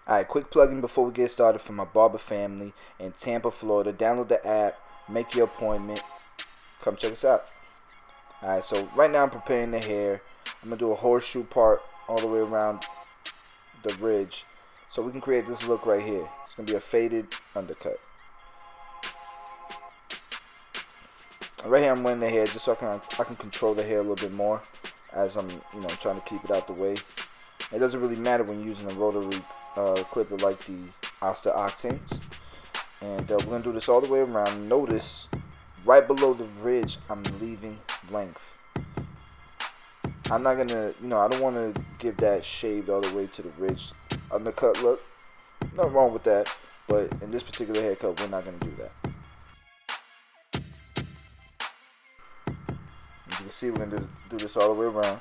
Alright, quick plugin before we get started from my barber family in Tampa, Florida. Download the app, make your appointment, come check us out. Alright, so right now I'm preparing the hair. I'm going to do a horseshoe part all the way around the ridge so we can create this look right here. It's going to be a faded undercut. Right here I'm wearing the hair just so I can control the hair a little bit more as I'm trying to keep it out the way. It doesn't really matter when you're using a rotary clipper like the Asta Octanes. And we're going to do this all the way around. Notice right below the ridge I'm leaving length. I'm not going to, I don't want to give that shaved all the way to the ridge undercut look. Nothing wrong with that, but in this particular haircut we're not going to do that. As you can see, we're going to do this all the way around.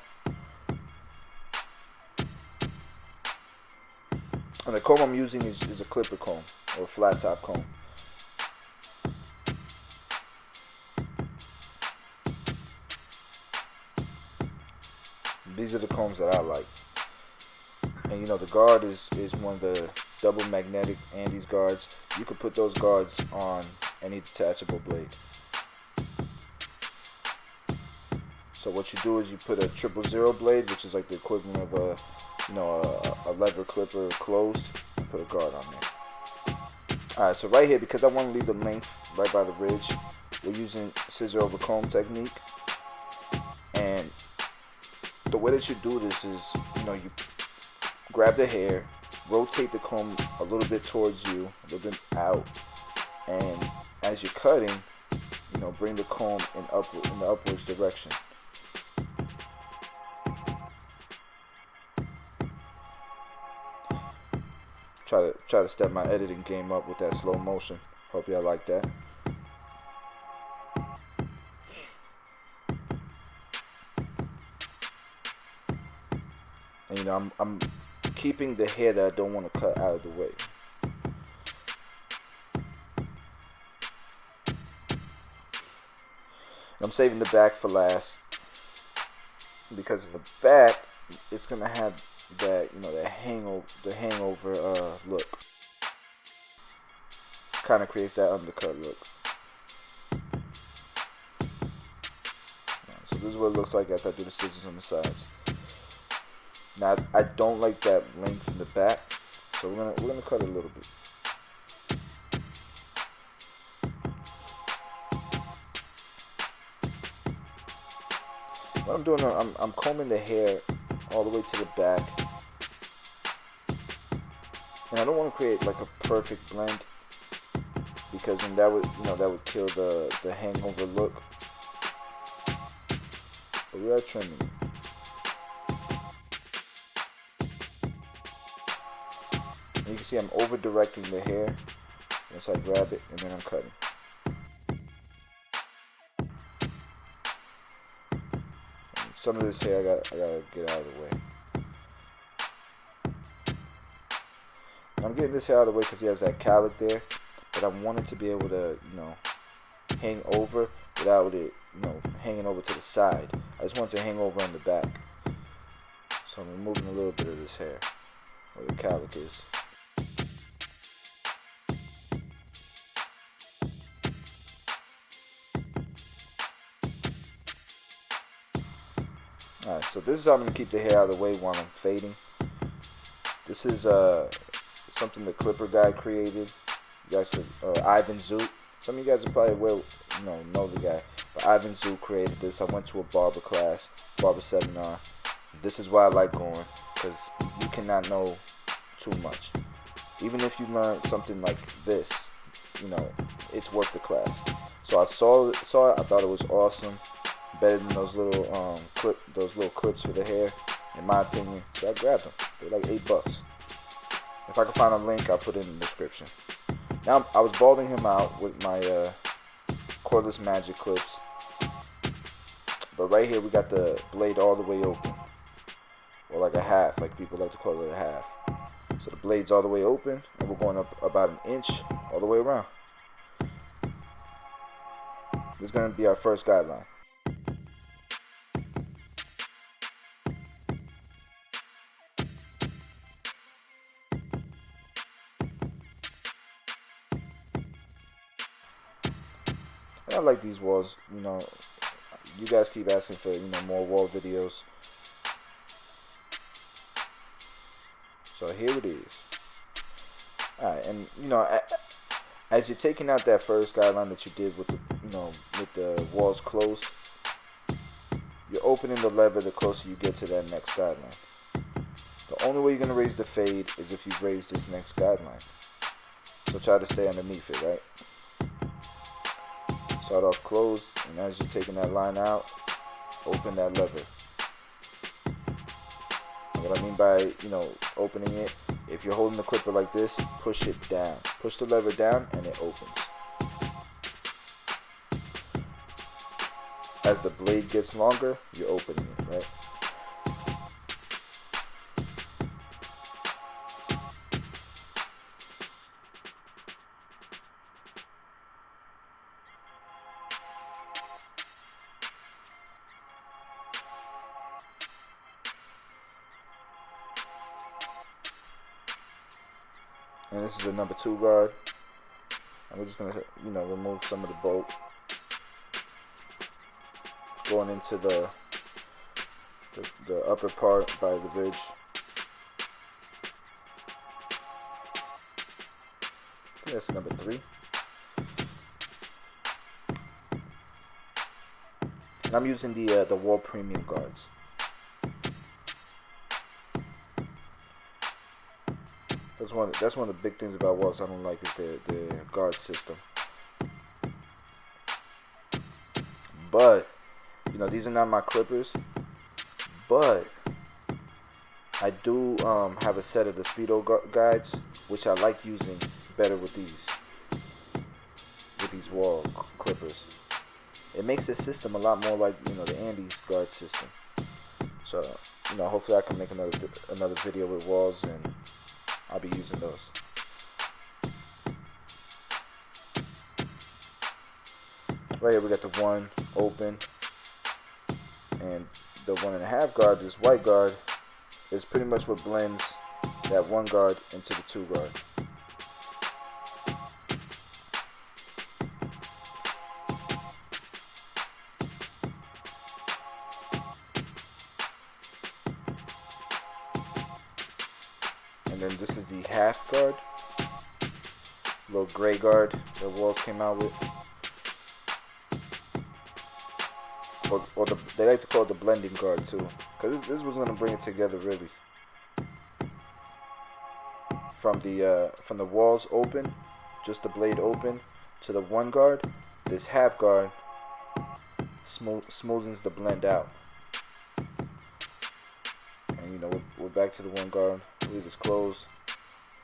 And the comb I'm using is a clipper comb or a flat top comb. These are the combs that I like. And the guard is one of the double magnetic Andes guards. You could put those guards on any detachable blade. So what you do is you put a 000 blade, which is like the equivalent of a lever clipper closed, and put a guard on there. Alright, so right here, because I want to leave the length right by the ridge, we're using scissor over comb technique. And the way that you do this is, you grab the hair, rotate the comb a little bit towards you, a little bit out, and as you're cutting, bring the comb in the upwards direction. Try to step my editing game up with that slow motion. Hope y'all like that. And I'm keeping the hair that I don't want to cut out of the way. And I'm saving the back for last because of the back, it's gonna have that the hangover look. Kind of creates that undercut look. So this is what it looks like after I do the scissors on the sides. Now I don't like that length in the back, so we're gonna cut it a little bit. What I'm doing, I'm combing the hair all the way to the back, and I don't want to create like a perfect blend because then that would kill the hangover look. But we are trimming it. And you can see I'm over directing the hair once I grab it, and then I'm cutting. Some of this hair I gotta get out of the way. I'm getting this hair out of the way because he has that cowlick there, but I wanted to be able to, hang over without it, hanging over to the side. I just want it to hang over on the back. So I'm removing a little bit of this hair where the cowlick is. Alright, so this is how I'm going to keep the hair out of the way while I'm fading. This is something the clipper guy created. You guys could, Ivan Zoot. Some of you guys are probably know the guy. But Ivan Zoot created this. I went to a barber class, barber seminar. This is why I like going, because you cannot know too much. Even if you learn something like this, it's worth the class. So I saw it, I thought it was awesome. Better than those little clips for the hair, in my opinion. So I grabbed them. They're like $8. If I can find a link, I'll put it in the description. Now I was balding him out with my cordless magic clips, but right here we got the blade all the way open, or like a half, like people like to call it a half. So the blade's all the way open, and we're going up about an inch all the way around. This is going to be our first guideline. I like these Wahls. You guys keep asking for more Wahl videos. So here it is. Alright, and as you're taking out that first guideline that you did with the Wahls closed, you're opening the lever the closer you get to that next guideline. The only way you're gonna raise the fade is if you raise this next guideline. So try to stay underneath it, right? Start off closed, and as you're taking that line out, open that lever. And what I mean by opening it, if you're holding the clipper like this, push it down. Push the lever down and it opens. As the blade gets longer, you're opening it, right? And this is the number 2 guard. And we're just gonna, remove some of the bolt, going into the upper part by the ridge. I think that's number 3. And I'm using the Wahl Premium guards. That's one of the big things about Wahls I don't like is the guard system. But these are not my clippers. But I do have a set of the Speedo guides, which I like using better with these Wahl clippers. It makes the system a lot more like the Andy's guard system. So hopefully I can make another video with Wahls, and I'll be using those. Right here we got the 1 open, and the 1.5 guard, this white guard, is pretty much what blends that 1 guard into the 2 guard. And then this is the half guard, little gray guard that Wahls came out with. Or they like to call it the blending guard too, because this was going to bring it together really. From the Wahls open, just the blade open, to the 1 guard, this half guard smoothens the blend out. And we're back to the 1 guard. Leave this closed.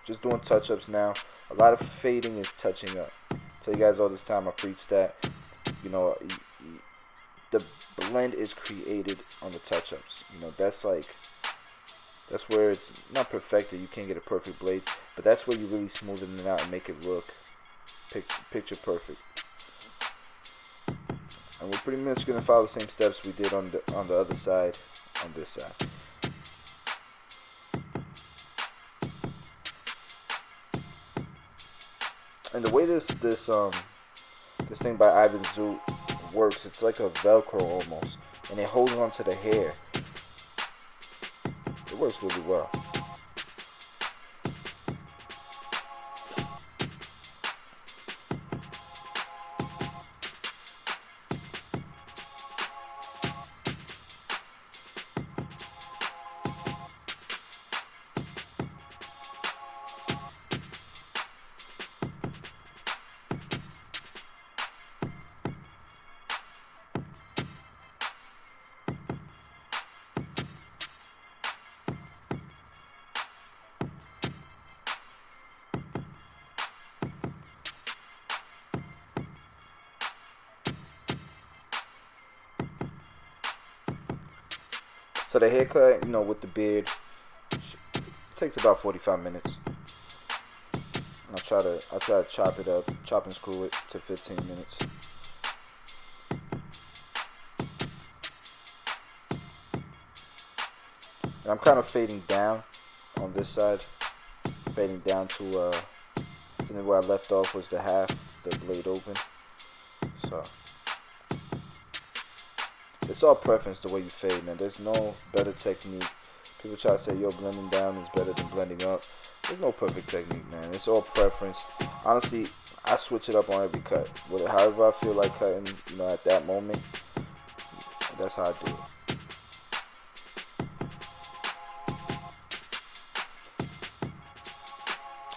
Just doing touch-ups now. A lot of fading is touching up. Tell you guys all this time I preach that. The blend is created on the touch-ups. That's where it's not perfected. You can't get a perfect blade, but that's where you really smoothen it out and make it look picture perfect. And we're pretty much gonna follow the same steps we did on the other side, on this side. And the way this thing by Ivan Zoot works, it's like a Velcro almost, and it holds on to the hair. It works really well. So the haircut, with the beard, takes about 45 minutes. I'll try to chop it up, chop and screw it to 15 minutes. And I'm kind of fading down on this side, fading down to where I left off was the half, the blade open. So it's all preference the way you fade, man. There's no better technique. People try to say, yo, blending down is better than blending up. There's no perfect technique, man. It's all preference. Honestly, I switch it up on every cut. However I feel like cutting, at that moment, that's how I do it.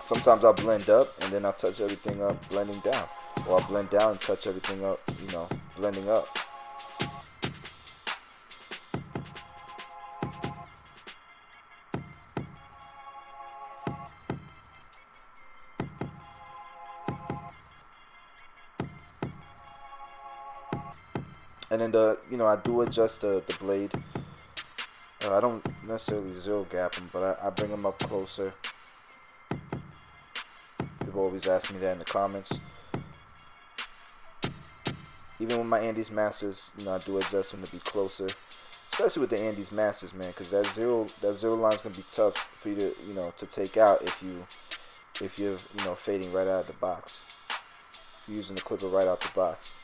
Sometimes I'll blend up and then I'll touch everything up blending down. Or I'll blend down and touch everything up, blending up. And then I do adjust the blade. I don't necessarily zero gap them, but I bring them up closer. People always ask me that in the comments. Even with my Andes Masters, I do adjust them to be closer, especially with the Andes Masters, man, because that zero line is gonna be tough for you to to take out if you're fading right out of the box. If you're using the clipper right out the box.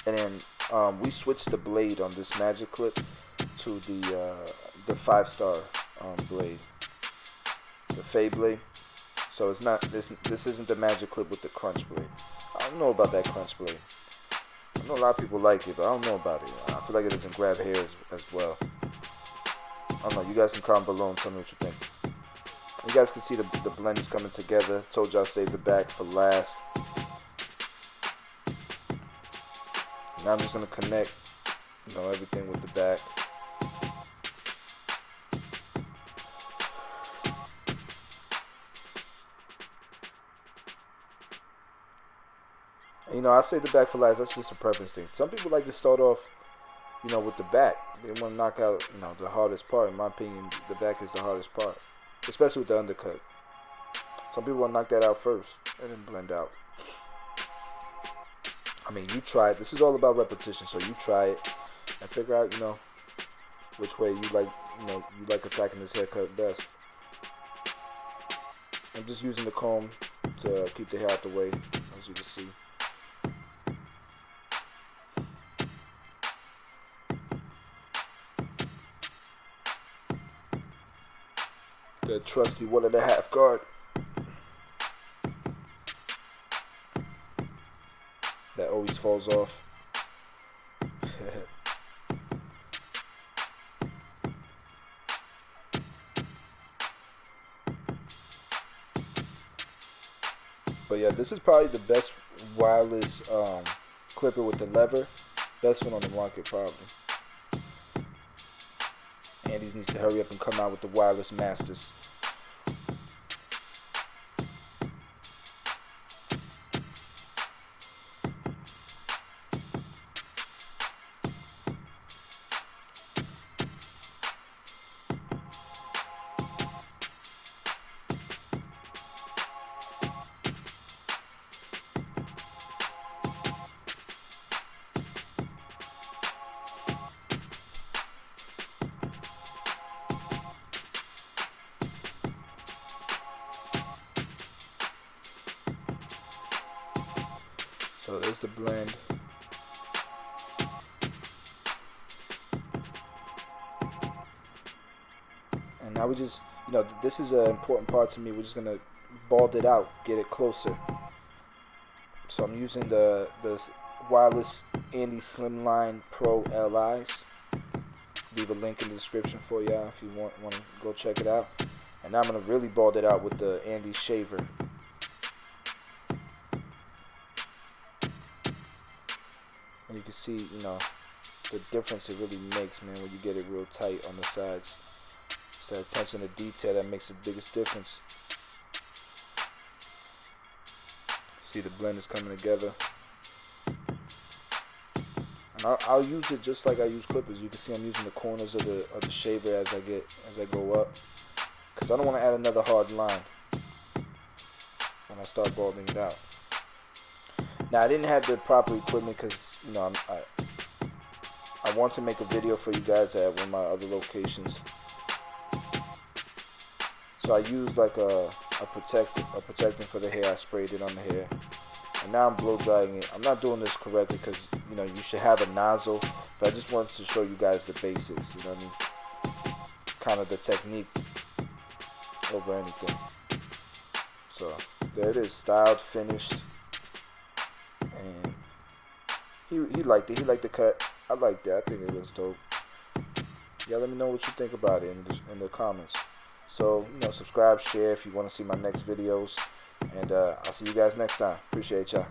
And then we switched the blade on this magic clip to the 5-star blade, the fade blade. So it's not this isn't the magic clip with the crunch blade. I don't know about that crunch blade. I know a lot of people like it, but I don't know about it. I feel like it doesn't grab hair as well. I don't know. You guys can comment below and tell me what you think. You guys can see the blend is coming together. Told you I'll save the back for last. Now I'm just gonna connect, everything with the back. I say the back for last. That's just a preference thing. Some people like to start off, with the back. They want to knock out, the hardest part. In my opinion, the back is the hardest part, especially with the undercut. Some people want to knock that out first and then blend out. I mean, you try it. This is all about repetition, so you try it and figure out, which way you like attacking this haircut best. I'm just using the comb to keep the hair out the way, as you can see. The trusty 1.5 guard. That always falls off. But yeah, this is probably the best wireless clipper with the lever. Best one on the market, probably. Andes needs to hurry up and come out with the wireless masters. So there's the blend. And now we just, this is an important part to me. We're just gonna bald it out, get it closer. So I'm using the wireless Andes Slimline Pro LIs. Leave a link in the description for y'all if you want to go check it out. And now I'm gonna really bald it out with the Andes shaver. And you can see, the difference it really makes, man, when you get it real tight on the sides. It's that attention to detail that makes the biggest difference. See, the blend is coming together. And I'll use it just like I use clippers. You can see I'm using the corners of the shaver as I go up, because I don't want to add another hard line when I start balding it out. Now, I didn't have the proper equipment because, I want to make a video for you guys at one of my other locations. So I used like a protectant for the hair. I sprayed it on the hair, And now I'm blow drying it. I'm not doing this correctly because, you know, you should have a nozzle, but I just wanted to show you guys the basics, you know what I mean? Kind of the technique over anything. So there it is, styled, finished, and he liked it. He liked the cut. I like that. I think it looks dope. Yeah, let me know what you think about it in the comments. So, you know, subscribe, share if you want to see my next videos, and I'll see you guys next time. Appreciate y'all.